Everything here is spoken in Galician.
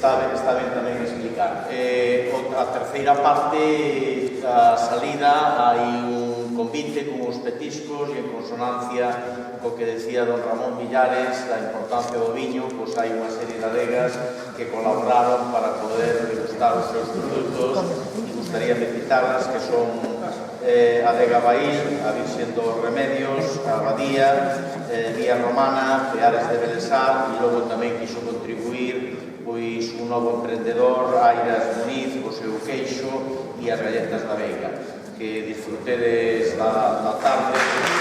está ben tamén explicar. A terceira parte, a salida, hai un convite con os petiscos e en consonancia co que decía don Ramón Villares da importancia do viño, pois hai unha serie de adegas que colaboraron para poder degustar os seus produtos e gustaría citarlas, que son Adega Baíl, a Virxen dos Remedios, a Abadía, Vía Romana, Peares de Belesar, e logo tamén quiso contribuir pois un novo emprendedor, Airas Muniz, o seu queixo e as galletas da Veiga. Que disfrutedes da tarde.